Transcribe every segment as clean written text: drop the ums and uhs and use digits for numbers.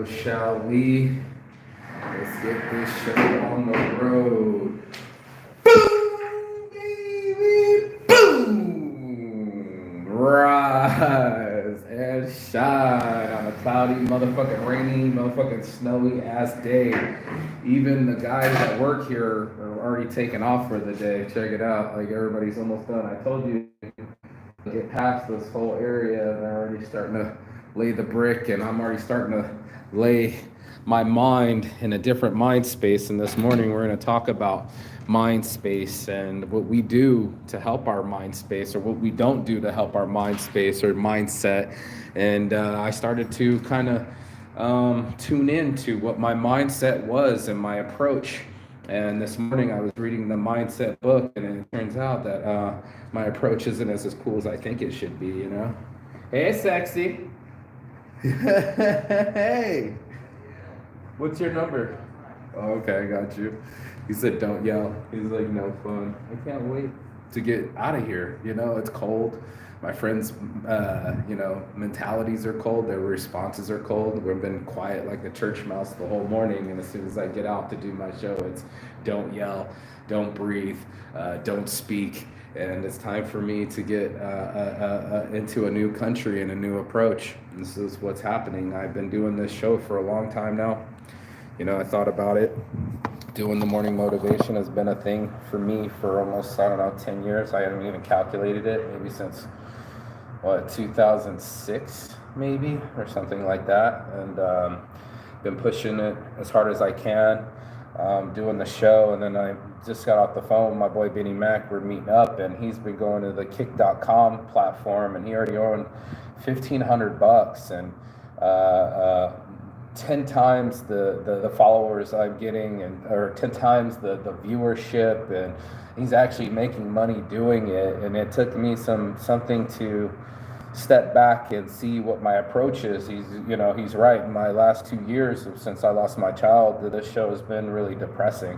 go, shall we? Let's get this show on the road. Boom, baby, boom! Rise and shine on a cloudy, motherfucking rainy, motherfucking snowy ass day. Even the guys that work here are already taking off for the day. Check it out. Like everybody's almost done. I told you, get past this whole area and they're already starting to lay the brick, and I'm already starting to lay my mind in a different mind space. And this morning we're going to talk about mind space and what we do to help our mind space, or what we don't do to help our mind space or mindset. And I started to kind of tune in to what my mindset was and my approach. And this morning I was reading the mindset book, and it turns out that my approach isn't as cool as I think it should be, you know? Hey, sexy. Hey, what's your number? Oh, okay, I got you. He said, don't yell. He's like, no fun. I can't wait to get out of here. You know, it's cold. My friends, mentalities are cold. Their responses are cold. We've been quiet like a church mouse the whole morning. And as soon as I get out to do my show, it's don't yell, don't breathe, don't speak. And it's time for me to get into a new country and a new approach. This is what's happening. I've been doing this show for a long time now. You know, I thought about it. Doing the morning motivation has been a thing for me for almost, 10 years. I haven't even calculated it, maybe since, 2006, maybe, or something like that. And been pushing it as hard as I can, doing the show. And then I just got off the phone with my boy Benny Mac. We're meeting up, and he's been going to the kick.com platform, and he already owned $1,500 and 10 times the followers I'm getting, or 10 times the viewership, and he's actually making money doing it. And it took me something to step back and see what my approach is. He's right. In my last 2 years since I lost my child, this show has been really depressing.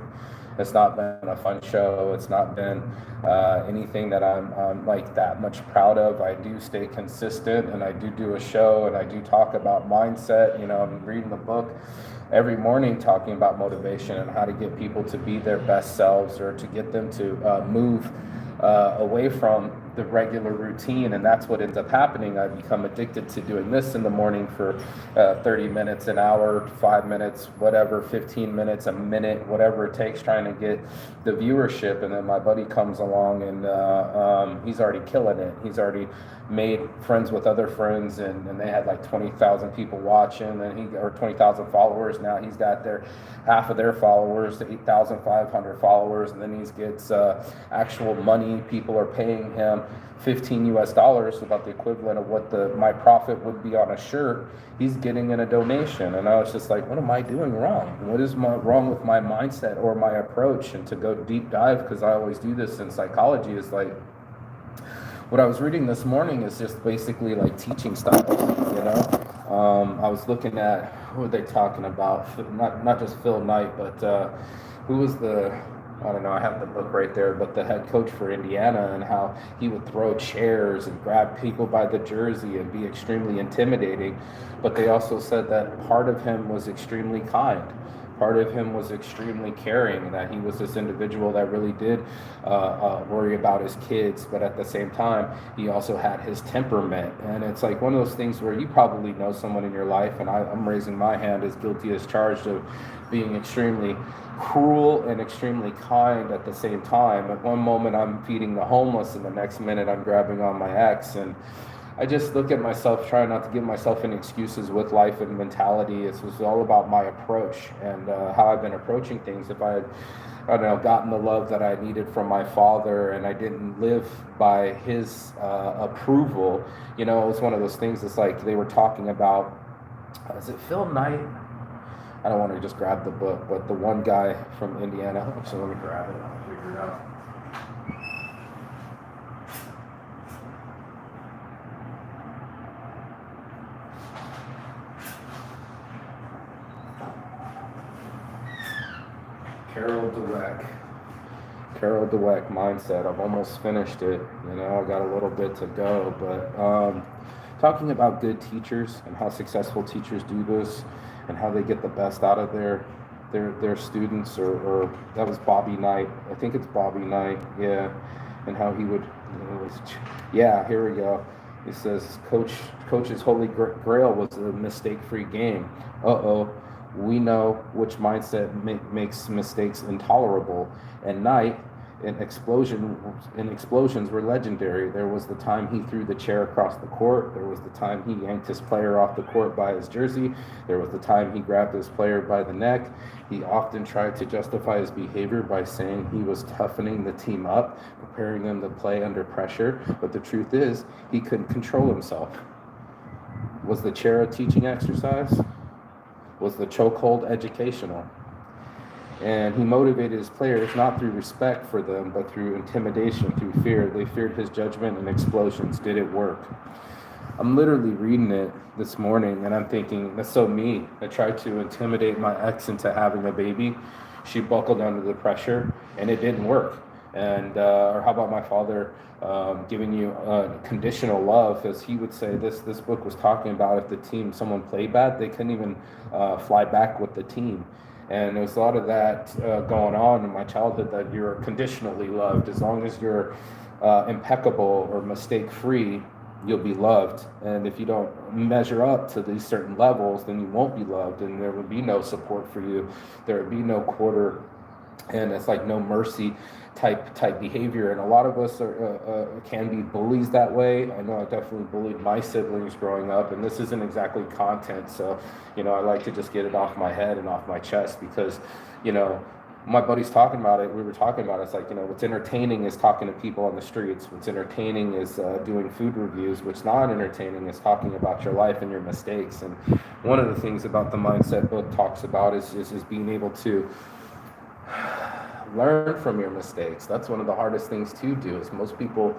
It's not been a fun show. It's not been anything that I'm like that much proud of. I do stay consistent, and I do a show, and I do talk about mindset. You know, I'm reading the book every morning talking about motivation and how to get people to be their best selves, or to get them to move away from the regular routine. And that's what ends up happening. I become addicted to doing this in the morning for 30 minutes, an hour, 5 minutes, whatever, 15 minutes, a minute, whatever it takes, trying to get the viewership. And then my buddy comes along, and he's already killing it. He's already made friends with other friends, and they had like 20,000 people watching, and or 20,000 followers. Now he's got half of their followers, 8,500 followers, and then he gets actual money. People are paying him $15 about the equivalent of what my profit would be on a shirt. He's getting in a donation. And I was just like, what am I doing wrong? What is wrong with my mindset or my approach? And to go deep dive, because I always do this in psychology, is like, what I was reading this morning is just basically like teaching styles, you know? I was looking at, who were they talking about? Not just Phil Knight, but who was I don't know, I have the book right there, but the head coach for Indiana, and how he would throw chairs and grab people by the jersey and be extremely intimidating. But they also said that part of him was extremely kind. Part of him was extremely caring, that he was this individual that really did worry about his kids, but at the same time, he also had his temperament. And it's like one of those things where you probably know someone in your life, and I'm raising my hand as guilty as charged of being extremely cruel and extremely kind at the same time. At one moment, I'm feeding the homeless, and the next minute, I'm grabbing on my ex. And I just look at myself, trying not to give myself any excuses with life and mentality. It was all about my approach and how I've been approaching things. If I had, gotten the love that I needed from my father, and I didn't live by his approval, it was one of those things. It's like they were talking about, is it Phil Knight? I don't want to just grab the book, but the one guy from Indiana. So let me grab it. I'll figure it out. Carol Dweck, Mindset. I've almost finished it. I got a little bit to go, but talking about good teachers and how successful teachers do this, and how they get the best out of their students, or that was Bobby Knight. I think it's Bobby Knight, yeah. And how he would, yeah, here we go. It says, Coach's holy grail was a mistake-free game. Uh-oh, we know which mindset makes mistakes intolerable. And Knight, explosions were legendary. There was the time he threw the chair across the court. There was the time he yanked his player off the court by his jersey. There was the time he grabbed his player by the neck. He often tried to justify his behavior by saying he was toughening the team up, preparing them to play under pressure. But the truth is, he couldn't control himself. Was the chair a teaching exercise? Was the chokehold educational? And he motivated his players not through respect for them, but through intimidation, through fear. They feared his judgment and explosions. Did it work? I'm literally reading it this morning, and I'm thinking, that's so me. I tried to intimidate my ex into having a baby. She buckled under the pressure, and it didn't work. And or how about my father giving you conditional love, as he would say. This book was talking about if someone played bad, they couldn't even fly back with the team. And there's a lot of that going on in my childhood, that you're conditionally loved. As long as you're impeccable or mistake-free, you'll be loved. And if you don't measure up to these certain levels, then you won't be loved, and there will be no support for you. There will be no quarter, and it's like no mercy type behavior. And a lot of us can be bullies that way. I know I definitely bullied my siblings growing up, and this isn't exactly content, so I like to just get it off my head and off my chest, because my buddy's talking about it. We were talking about it. It's like, what's entertaining is talking to people on the streets. What's entertaining is doing food reviews. What's not entertaining is talking about your life and your mistakes. And one of the things about the mindset book talks about is being able to learn from your mistakes. That's one of the hardest things to do. Is most people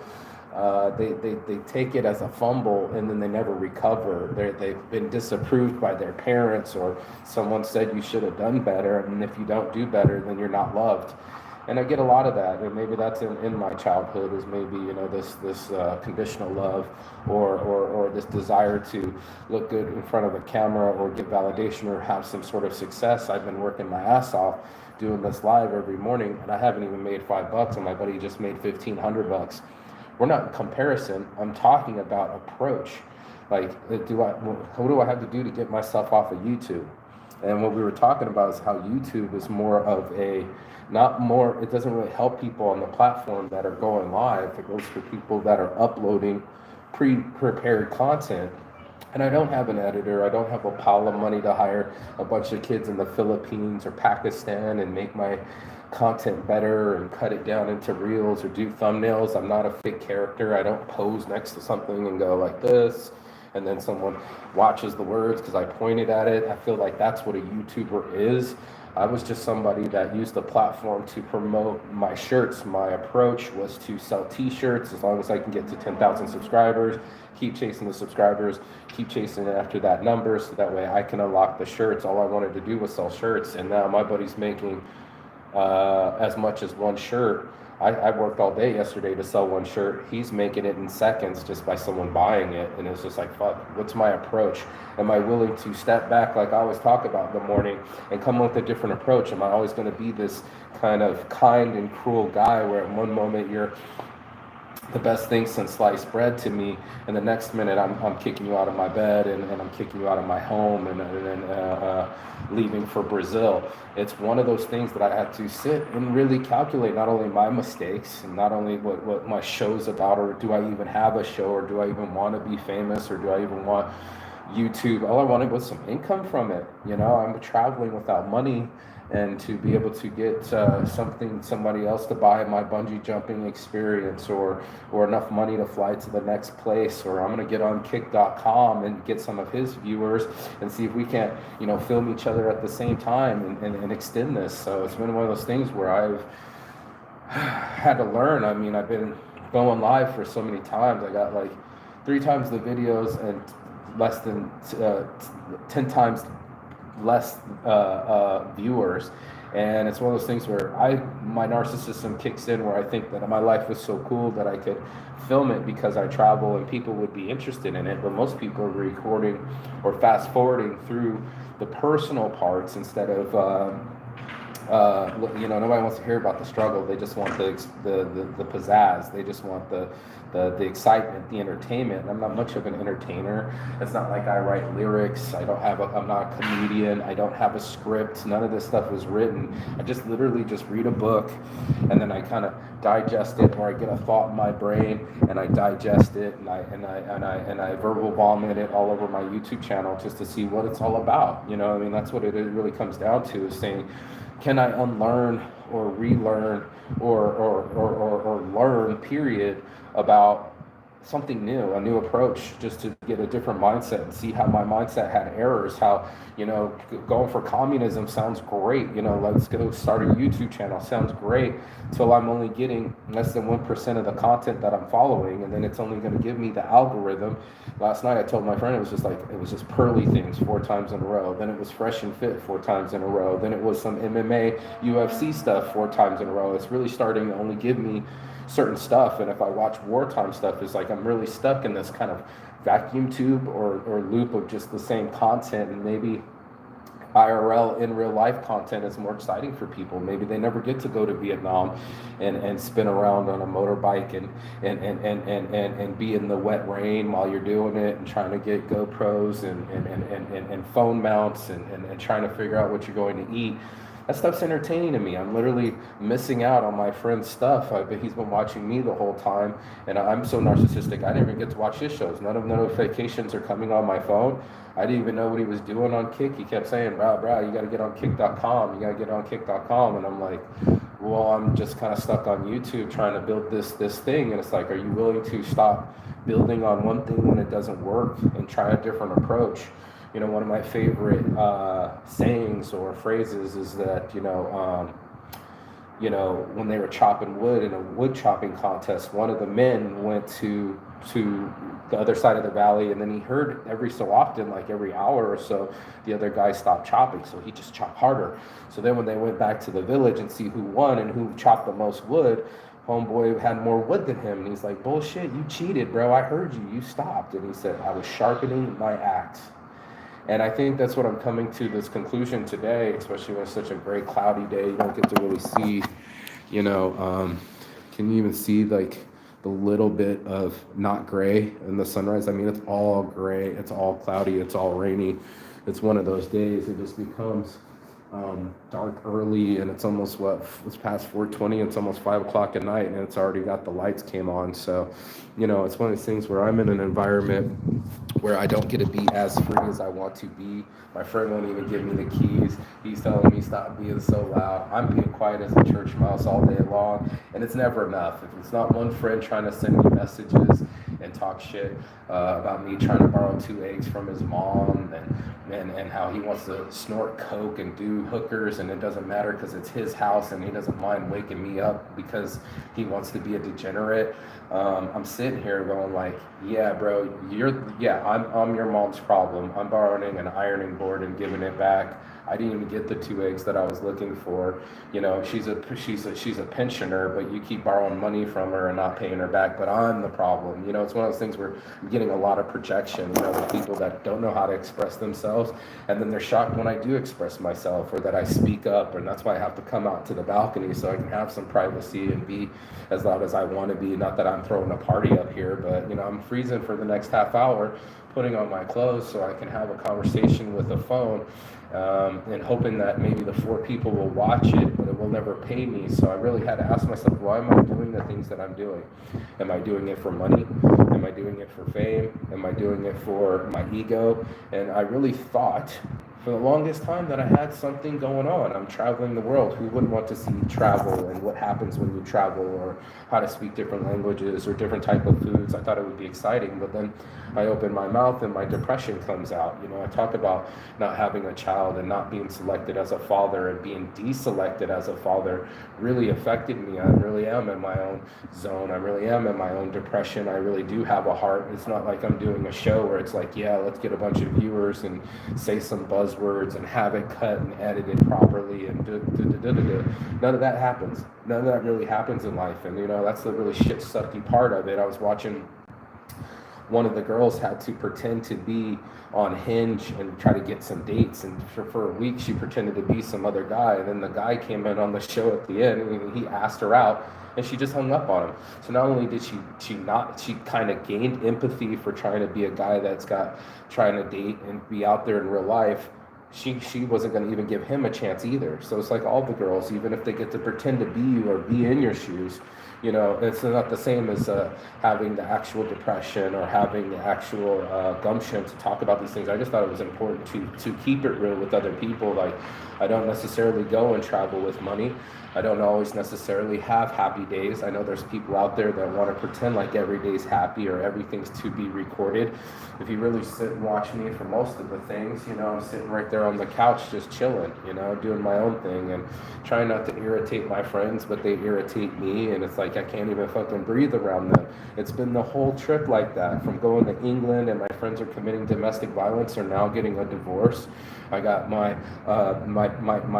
they take it as a fumble, and then they never recover. They've been disapproved by their parents, or someone said you should have done better, and if you don't do better, then you're not loved. And I get a lot of that, and maybe that's in my childhood, is maybe this conditional love, or this desire to look good in front of a camera, or get validation, or have some sort of success. I've been working my ass off doing this live every morning, and I haven't even made $5, and my buddy just made $1,500. We're not in comparison. I'm talking about approach. Like, what do I have to do to get myself off of YouTube? And what we were talking about is how YouTube is more of it doesn't really help people on the platform that are going live. It goes for people that are uploading pre-prepared content. And I don't have an editor. I don't have a pile of money to hire a bunch of kids in the Philippines or Pakistan and make my content better and cut it down into reels or do thumbnails. I'm not a fake character. I don't pose next to something and go like this, and then someone watches the words because I pointed at it. I feel like that's what a YouTuber is. I was just somebody that used the platform to promote my shirts. My approach was to sell t-shirts as long as I can get to 10,000 subscribers, keep chasing the subscribers, keep chasing after that number, so that way I can unlock the shirts. All I wanted to do was sell shirts, and now my buddy's making as much as one shirt. I worked all day yesterday to sell one shirt. He's making it in seconds just by someone buying it. And it's just like, fuck, what's my approach? Am I willing to step back, like I always talk about in the morning, and come up with a different approach? Am I always going to be this kind of kind and cruel guy where at one moment you're the best thing since sliced bread to me, and the next minute I'm kicking you out of my bed, and I'm kicking you out of my home, and leaving for Brazil? It's one of those things that I had to sit and really calculate, not only my mistakes and not only what my show's about, or do I even have a show, or do I even want to be famous, or do I even want YouTube? All I wanted was some income from it. I'm traveling without money, and to be able to get somebody else to buy my bungee jumping experience, or enough money to fly to the next place, or I'm going to get on kick.com and get some of his viewers and see if we can't film each other at the same time and extend this. So it's been one of those things where I've had to learn. I mean, I've been going live for so many times. I got like 3 times the videos and less than 10 times less viewers, And it's one of those things where my narcissism kicks in, where I think that my life was so cool that I could film it because I travel and people would be interested in it. But most people are recording or fast forwarding through the personal parts instead of, nobody wants to hear about the struggle. They just want the pizzazz. They just want the excitement, the entertainment. I'm not much of an entertainer. It's not like I write lyrics. I'm not a comedian. I don't have a script. None of this stuff was written. I just literally just read a book, and then I kind of digest it, or I get a thought in my brain and I digest it, and I verbal vomit it all over my YouTube channel just to see what it's all about. I mean, that's what it really comes down to, is saying, can I unlearn or relearn or learn, period, about something new, a new approach, just to get a different mindset and see how my mindset had errors, how, going for communism sounds great, let's go start a YouTube channel sounds great, till I'm only getting less than 1% of the content that I'm following, and then it's only going to give me the algorithm. Last night I told my friend it was just pearly things 4 times in a row, then it was fresh and fit 4 times in a row, then it was some MMA UFC stuff 4 times in a row. It's really starting to only give me certain stuff, and if I watch wartime stuff, it's like I'm really stuck in this kind of vacuum tube or loop of just the same content, and maybe IRL, in real life content is more exciting for people. Maybe they never get to go to Vietnam and spin around on a motorbike and be in the wet rain while you're doing it, and trying to get GoPros and phone mounts and trying to figure out what you're going to eat. That stuff's entertaining to me. I'm literally missing out on my friend's stuff. He's been watching me the whole time, and I'm so narcissistic, I didn't even get to watch his shows. None of the notifications are coming on my phone. I didn't even know what he was doing on Kick. He kept saying, bro, you got to get on kick.com. You got to get on kick.com. And I'm like, well, I'm just kind of stuck on YouTube trying to build this thing. And it's like, are you willing to stop building on one thing when it doesn't work and try a different approach? One of my favorite sayings or phrases is that, when they were chopping wood in a wood chopping contest, one of the men went to the other side of the valley, and then he heard every so often, like every hour or so, the other guy stopped chopping, so he just chopped harder. So then when they went back to the village and see who won and who chopped the most wood, homeboy had more wood than him, and he's like, bullshit, you cheated, bro. I heard you stopped. And he said, I was sharpening my axe. And I think that's what I'm coming to this conclusion today, especially when it's such a great cloudy day. You don't get to really see, can you even see like the little bit of not gray in the sunrise? I mean, it's all gray, it's all cloudy, it's all rainy. It's one of those days. It just becomes dark early, and it's almost it's past 4:20. It's almost 5 o'clock at night, and it's already got the lights came on. So, it's one of those things where I'm in an environment where I don't get to be as free as I want to be. My friend won't even give me the keys. He's telling me stop being so loud. I'm being quiet as a church mouse all day long, and it's never enough. If it's not one friend trying to send me messages and talk shit about me trying to borrow 2 eggs from his mom, and how he wants to snort coke and do hookers, and it doesn't matter because it's his house and he doesn't mind waking me up because he wants to be a degenerate. I'm sitting here going like, yeah, bro, I'm your mom's problem. I'm borrowing an ironing board and giving it back. I didn't even get the 2 eggs that I was looking for. She's a pensioner, but you keep borrowing money from her and not paying her back. But I'm the problem. It's one of those things where I'm getting a lot of projection. The people that don't know how to express themselves, and then they're shocked when I do express myself or that I speak up, and that's why I have to come out to the balcony so I can have some privacy and be as loud as I want to be. Not that I'm throwing a party up here, but I'm freezing for the next half hour, putting on my clothes so I can have a conversation with the phone. And hoping that maybe the 4 people will watch it, but it will never pay me. So I really had to ask myself, why am I doing the things that I'm doing? Am I doing it for money? Am I doing it for fame? Am I doing it for my ego? And I really thought for the longest time that I had something going on. I'm traveling the world. Who wouldn't want to see travel and what happens when you travel, or how to speak different languages or different type of foods? I thought it would be exciting, but then I open my mouth and my depression comes out. I talk about not having a child and not being selected as a father and being deselected as a father really affected me. I really am in my own zone. I really am in my own depression. I really do have a heart. It's not like I'm doing a show where it's like, yeah, let's get a bunch of viewers and say some buzzwords buzzwords and have it cut and edited properly and none of that happens. None of that really happens in life. And that's the really shit sucky part of it. I was watching one of the girls had to pretend to be on Hinge and try to get some dates, and for a week she pretended to be some other guy, and then the guy came in on the show at the end and he asked her out and she just hung up on him. So not only did she kind of gained empathy for trying to be a guy that's trying to date and be out there in real life, she wasn't going to even give him a chance either. So it's like all the girls, even if they get to pretend to be you or be in your shoes, it's not the same as having the actual depression or having the actual gumption to talk about these things. I just thought it was important to keep it real with other people. Like, I don't necessarily go and travel with money. I don't always necessarily have happy days. I know there's people out there that want to pretend like every day's happy or everything's to be recorded. If you really sit and watch me for most of the things, I'm sitting right there on the couch just chilling, doing my own thing and trying not to irritate my friends, but they irritate me, and it's like I can't even fucking breathe around them. It's been the whole trip like that, from going to England and my friends are committing domestic violence or now getting a divorce. I got my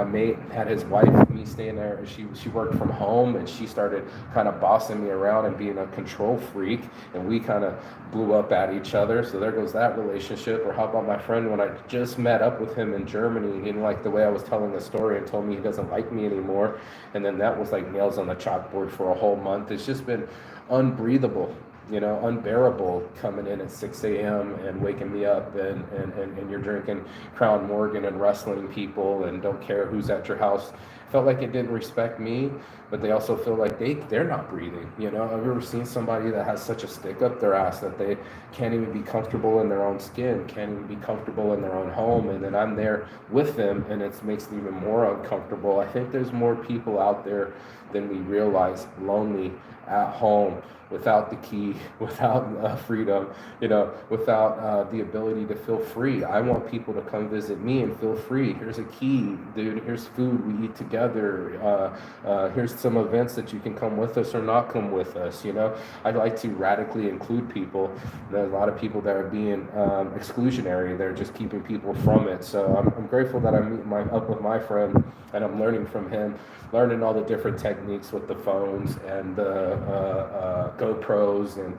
mate had his wife, me staying there. She worked from home and she started kind of bossing me around and being a control freak, and we kind of blew up at each other. So there goes that relationship. Or how about my friend when I just met up with him in Germany, he didn't like the way I was telling the story and told me he doesn't like me anymore. And then that was like nails on the chalkboard for a whole month. It's just been unbreathable. Unbearable coming in at 6 a.m. and waking me up and you're drinking Crown Morgan and wrestling people and don't care who's at your house. Felt like it didn't respect me, but they also feel like they're not breathing. Have you ever seen somebody that has such a stick up their ass that they can't even be comfortable in their own skin, can't even be comfortable in their own home, and then I'm there with them and it makes them even more uncomfortable. I think there's more people out there than we realize lonely at home, without the key, without freedom, without the ability to feel free. I want people to come visit me and feel free. Here's a key, dude. Here's food. We eat together. Here's some events that you can come with us or not come with us. I'd like to radically include people. There's a lot of people that are being exclusionary. They're just keeping people from it. So I'm grateful that I'm up with my friend and I'm learning from him, learning all the different techniques with the phones and the GoPros and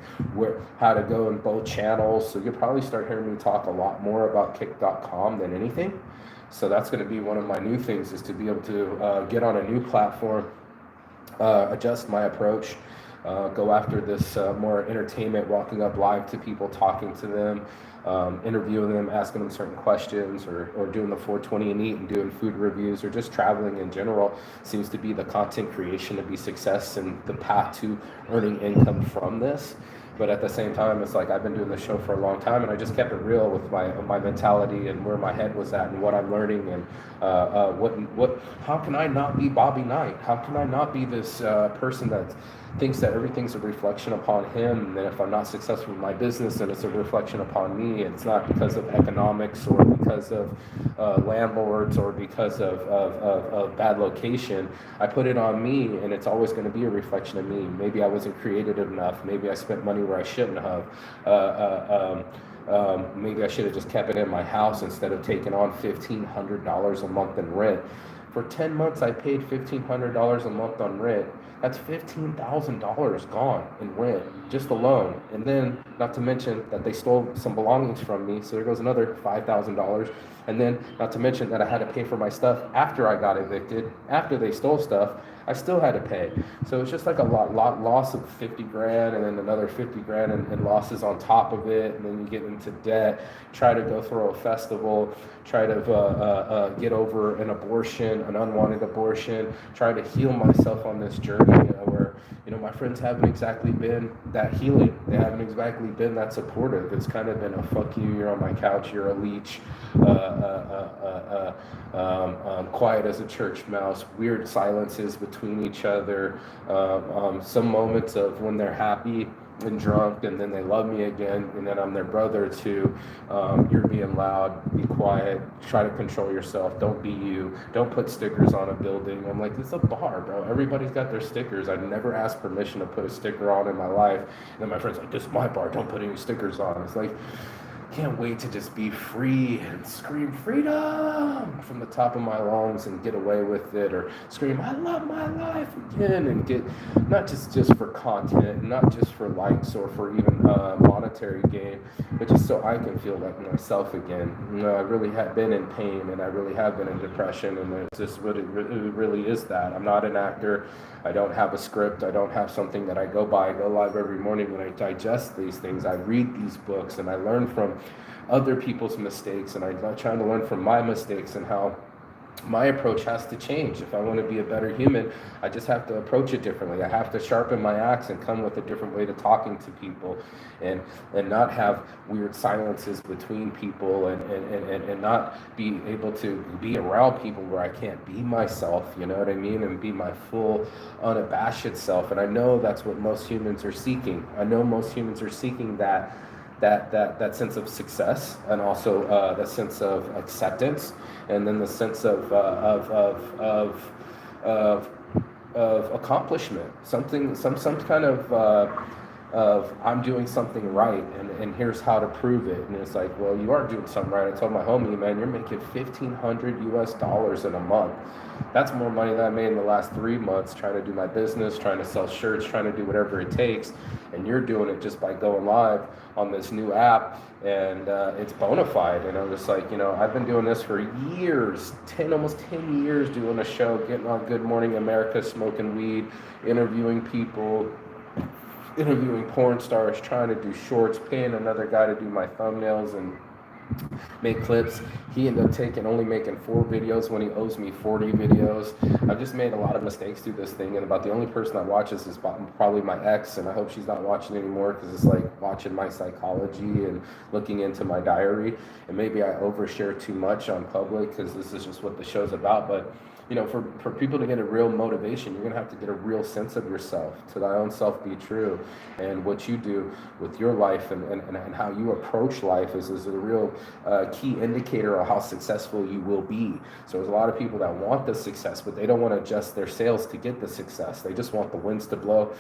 how to go in both channels. So you'll probably start hearing me talk a lot more about kick.com than anything. So that's going to be one of my new things, is to be able to get on a new platform, adjust my approach, go after this more entertainment, walking up live to people, talking to them, interviewing them, asking them certain questions, or doing the 420 and eat and doing food reviews, or just traveling in general seems to be the content creation to be success and the path to earning income from this. But at the same time, it's like I've been doing this show for a long time, and I just kept it real with my mentality and where my head was at and what I'm learning, and how can I not be Bobby Knight? How can I not be this person that thinks that everything's a reflection upon him, and then if I'm not successful in my business, then it's a reflection upon me. It's not because of economics or because of landlords or because of bad location. I put it on me, and it's always going to be a reflection of me. Maybe I wasn't creative enough. Maybe I spent money where I shouldn't have. Maybe I should have just kept it in my house instead of taking on $1,500 a month in rent. For 10 months, I paid $1,500 a month on rent. That's $15,000 gone in rent, just alone. And then, not to mention that they stole some belongings from me, so there goes another $5,000. And then, not to mention that I had to pay for my stuff after I got evicted, after they stole stuff, I still had to pay. So it's just like a loss of 50 grand, and then another 50 grand in losses on top of it. And then you get into debt, try to go through a festival, try to get over an abortion, an unwanted abortion, try to heal myself on this journey where, my friends haven't exactly been that healing. They haven't exactly been that supportive. It's kind of been a fuck you, you're on my couch, you're a leech, quiet as a church mouse, weird silences between each other, some moments of when they're happy and drunk, and then they love me again, and then I'm their brother too. You're being loud, be quiet, try to control yourself, don't be you, don't put stickers on a building. I'm like, it's a bar, bro. Everybody's got their stickers. I never asked permission to put a sticker on in my life. And then my friend's like, this is my bar, don't put any stickers on. It's like, can't wait to just be free and scream freedom from the top of my lungs and get away with it, or scream I love my life again, and get not just for content, not just for likes or for even monetary gain, but just so I can feel like myself again. I really have been in pain, and I really have been in depression, and it's just really, it really is that. I'm not an actor. I don't have a script. I don't have something that I go by. I go live every morning when I digest these things. I read these books, and I learn from other people's mistakes, and I'm trying to learn from my mistakes and how my approach has to change. If I want to be a better human, I just have to approach it differently. I have to sharpen my axe and come with a different way to talking to people, and not have weird silences between people, and not be able to be around people where I can't be myself, you know what I mean, and be my full unabashed self. And I know that's what most humans are seeking. I know most humans are seeking that sense of success, and also the sense of acceptance, and then the sense of accomplishment, something, some kind of I'm doing something right, and here's how to prove it. And it's like, well, you are doing something right. I told my homie, man, you're making $1,500 in a month. That's more money than I made in the last 3 months trying to do my business, trying to sell shirts, trying to do whatever it takes. And you're doing it just by going live on this new app, and it's bona fide. And I'm just like, I've been doing this for years, almost 10 years, doing a show, getting on Good Morning America, smoking weed, interviewing people, interviewing porn stars, trying to do shorts, paying another guy to do my thumbnails and make clips. He ended up only making 4 videos when he owes me 40 videos. I've just made a lot of mistakes through this thing, and about the only person that watches is probably my ex, and I hope she's not watching anymore, because it's like watching my psychology and looking into my diary. And maybe I overshare too much on public, because this is just what the show's about. But for people to get a real motivation, you're gonna have to get a real sense of yourself. To thy own self be true, and what you do with your life and how you approach life is a real key indicator of how successful you will be. So there's a lot of people that want the success, but they don't want to adjust their sails to get the success. They just want the winds to blow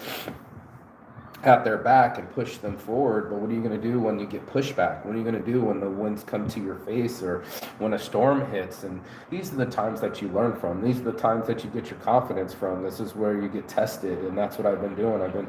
at their back and push them forward. But what are you going to do when you get pushback? What are you going to do when the winds come to your face, or when a storm hits? And these are the times that you learn from. These are the times that you get your confidence from. This is where you get tested, and that's what I've been doing. I've been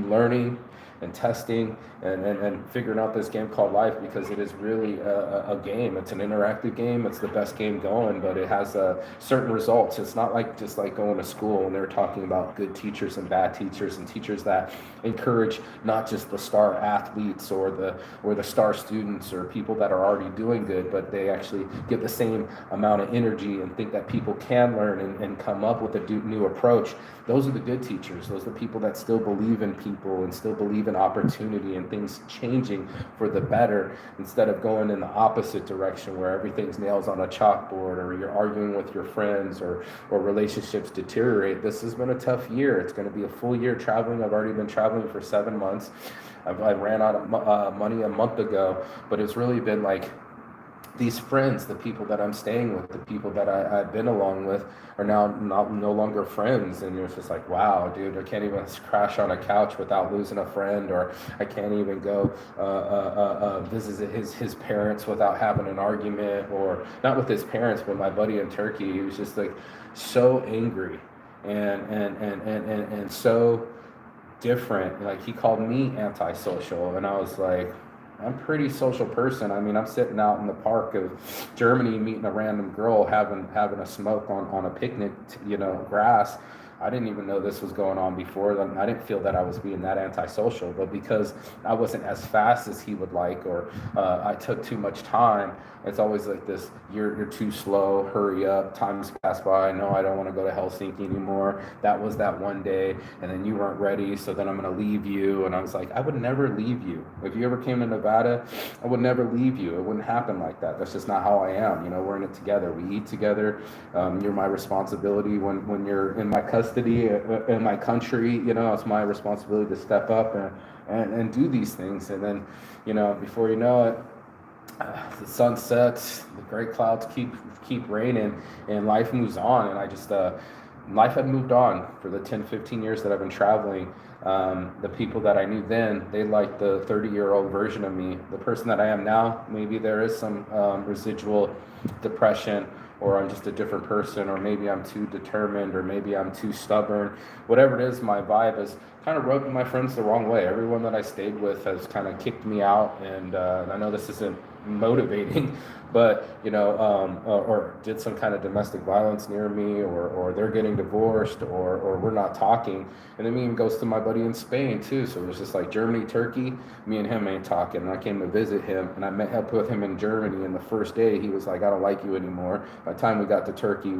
learning and testing and figuring out this game called life, because it is really a game. It's an interactive game. It's the best game going, but it has certain results. It's not like just like going to school, and they're talking about good teachers and bad teachers, and teachers that encourage not just the star athletes or the star students or people that are already doing good, but they actually give the same amount of energy and think that people can learn and come up with a new approach. Those are the good teachers. Those are the people that still believe in people and still believe in opportunity and things changing for the better, instead of going in the opposite direction where everything's nails on a chalkboard, or you're arguing with your friends, or relationships deteriorate. This has been a tough year. It's going to be a full year traveling. I've already been traveling for 7 months. I ran out of money a month ago, but it's really been like these friends, the people that I'm staying with, the people that I've been along with, are now no longer friends. And it's just like, wow, dude, I can't even crash on a couch without losing a friend, or I can't even go visit his parents without having an argument, or not with his parents, but my buddy in Turkey. He was just like so angry and so different. Like, he called me antisocial, and I was like, I'm a pretty social person. I mean, I'm sitting out in the park of Germany meeting a random girl, having a smoke on a picnic, grass. I didn't even know this was going on before. I didn't feel that I was being that antisocial, but because I wasn't as fast as he would like, or I took too much time, it's always like this, you're too slow, hurry up, time's passed by, no, I don't want to go to Helsinki anymore. That was that one day, and then you weren't ready, so then I'm going to leave you. And I was like, I would never leave you. If you ever came to Nevada, I would never leave you. It wouldn't happen like that. That's just not how I am. We're in it together. We eat together. You're my responsibility when you're in my custody, in my country. It's my responsibility to step up and do these things. And then, before you know it, the sun sets, the gray clouds keep raining, and life moves on. And I just life had moved on for the 10, 15 years that I've been traveling. The people that I knew then, they liked the 30-year-old version of me. The person that I am now, maybe there is some residual depression, or I'm just a different person, or maybe I'm too determined, or maybe I'm too stubborn. Whatever it is, my vibe is kind of rubbed my friends the wrong way. Everyone that I stayed with has kind of kicked me out, and I know this isn't motivating, but or did some kind of domestic violence near me, or they're getting divorced, or we're not talking. And then even goes to my buddy in Spain too. So it was just like Germany, Turkey, me and him ain't talking. And I came to visit him, and I met up with him in Germany. And the first day, he was like, "I don't like you anymore." By the time we got to Turkey,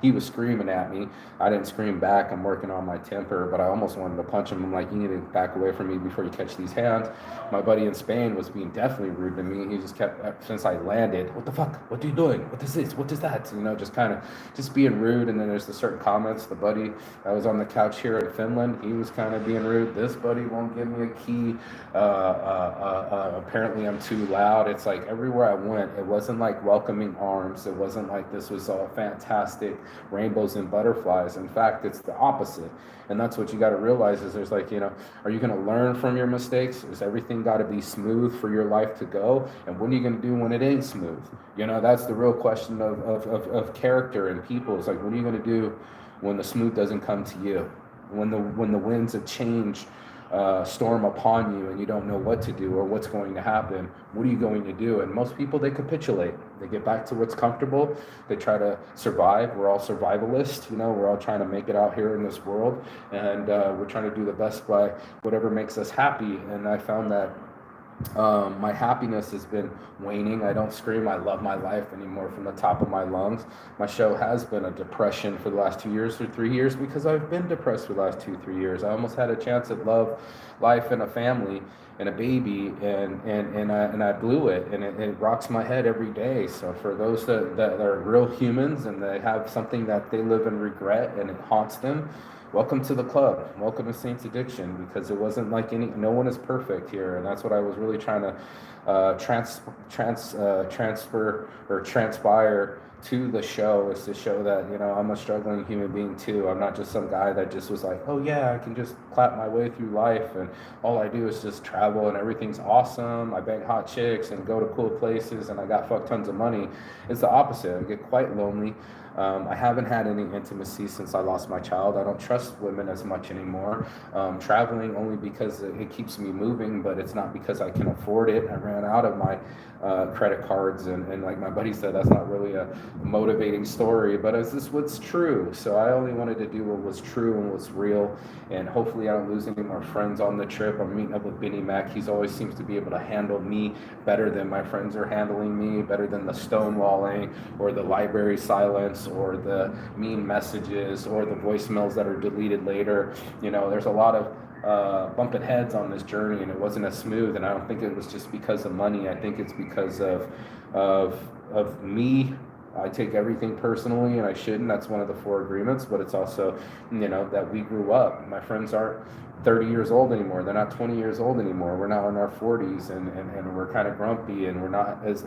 he was screaming at me. I didn't scream back. I'm working on my temper, but I almost wanted to punch him. I'm like, "You need to back away from me before you catch these hands." My buddy in Spain was being definitely rude to me. He just kept, since I landed, "What the fuck? What are you doing? What is this? What is that?" Just kind of just being rude. And then there's the certain comments. The buddy that was on the couch here in Finland, he was kind of being rude. This buddy won't give me a key. Apparently I'm too loud. It's like everywhere I went, it wasn't like welcoming arms. It wasn't like this was all fantastic rainbows and butterflies. In fact, it's the opposite. And that's what you got to realize is there's like, are you going to learn from your mistakes? Is everything got to be smooth for your life to go? And what are you going to do when it ain't smooth? That's the real question of character and people. It's like, what are you going to do when the smooth doesn't come to you? When the winds of change storm upon you and you don't know what to do or what's going to happen, what are you going to do? And most people, they capitulate. They get back to what's comfortable. They try to survive. We're all survivalists. We're all trying to make it out here in this world, and we're trying to do the best by whatever makes us happy. And I found that my happiness has been waning. I don't scream "I love my life" anymore from the top of my lungs. My show has been a depression for the last 2 years or 3 years because I've been depressed for the last 2-3 years. I almost had a chance at love, life, and a family and a baby, and I blew it, and it rocks my head every day. So for those that are real humans and they have something that they live in regret and it haunts them, welcome to the club. Welcome to Saints Addiction, because it wasn't like no one is perfect here. And that's what I was really trying to transfer or transpire to the show, is to show that, I'm a struggling human being too. I'm not just some guy that just was like, "Oh yeah, I can just clap my way through life and all I do is just travel and everything's awesome. I bang hot chicks and go to cool places and I got fuck tons of money." It's the opposite. I get quite lonely. I haven't had any intimacy since I lost my child. I don't trust women as much anymore. Traveling only because it keeps me moving, but it's not because I can afford it. I ran out of my credit cards, and like my buddy said, that's not really a motivating story, but is this what's true? So I only wanted to do what was true and what's real, and hopefully I don't lose any more friends on the trip. I'm meeting up with Benny Mac. He always seems to be able to handle me better than my friends are handling me, better than the stonewalling or the library silence or the mean messages or the voicemails that are deleted later. There's a lot of bumping heads on this journey, and it wasn't as smooth. And I don't think it was just because of money. I think it's because of me. I take everything personally, and I shouldn't. That's one of the 4 agreements. But it's also, that we grew up. My friends aren't 30 years old anymore. They're not 20 years old anymore. We're now in our 40s, and we're kind of grumpy, and we're not as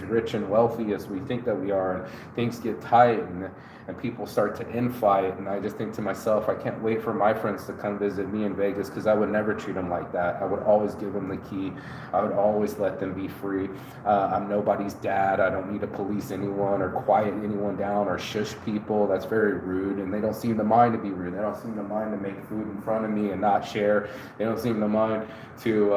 rich and wealthy as we think that we are. And things get tight, and people start to infight. And I just think to myself, I can't wait for my friends to come visit me in Vegas, because I would never treat them like that. I would always give them the key. I would always let them be free. I'm nobody's dad. I don't need to police anyone or quiet anyone down or shush people. That's very rude, and they don't seem to mind to be rude. They don't seem to mind to make food in front of me and not share. They don't seem to mind to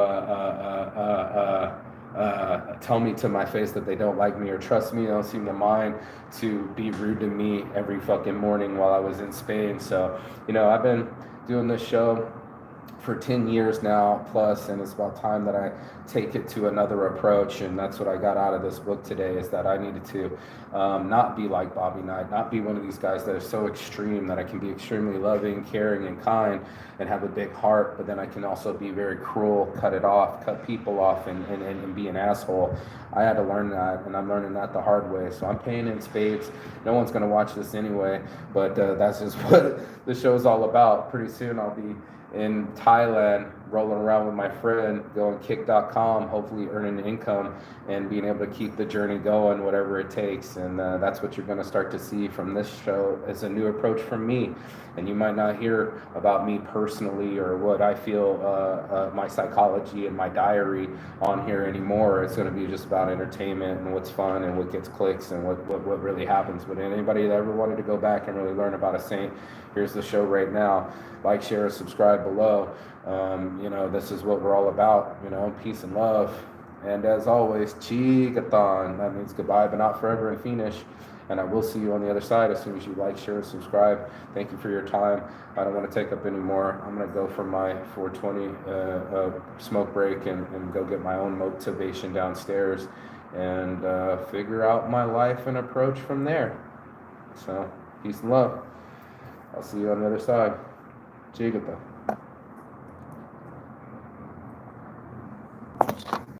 tell me to my face that they don't like me or trust me. They don't seem to mind to be rude to me every fucking morning while I was in Spain. So, I've been doing this show for 10 years now plus, and it's about time that I take it to another approach. And that's what I got out of this book today, is that I needed to not be like Bobby Knight, not be one of these guys that are so extreme that I can be extremely loving, caring, and kind and have a big heart, but then I can also be very cruel, cut people off, and be an asshole. I had to learn that, and I'm learning that the hard way. So I'm paying in spades. No one's going to watch this anyway, but that's just what the show's all about. Pretty soon I'll be in Thailand rolling around with my friend, going kick.com, hopefully earning income and being able to keep the journey going, whatever it takes. And that's what you're going to start to see from this show as a new approach from me. And you might not hear about me personally or what I feel, my psychology and my diary on here anymore. It's going to be just about entertainment and what's fun and what gets clicks and what really happens. But anybody that ever wanted to go back and really learn about a saint, here's the show right now. Like, share, subscribe below. This is what we're all about, peace and love. And as always, Chigathon. That means goodbye, but not forever and finish. And I will see you on the other side as soon as you like, share, and subscribe. Thank you for your time. I don't want to take up any more. I'm going to go for my 420 smoke break and go get my own motivation downstairs and figure out my life and approach from there. So, peace and love. I'll see you on the other side. Chigathon.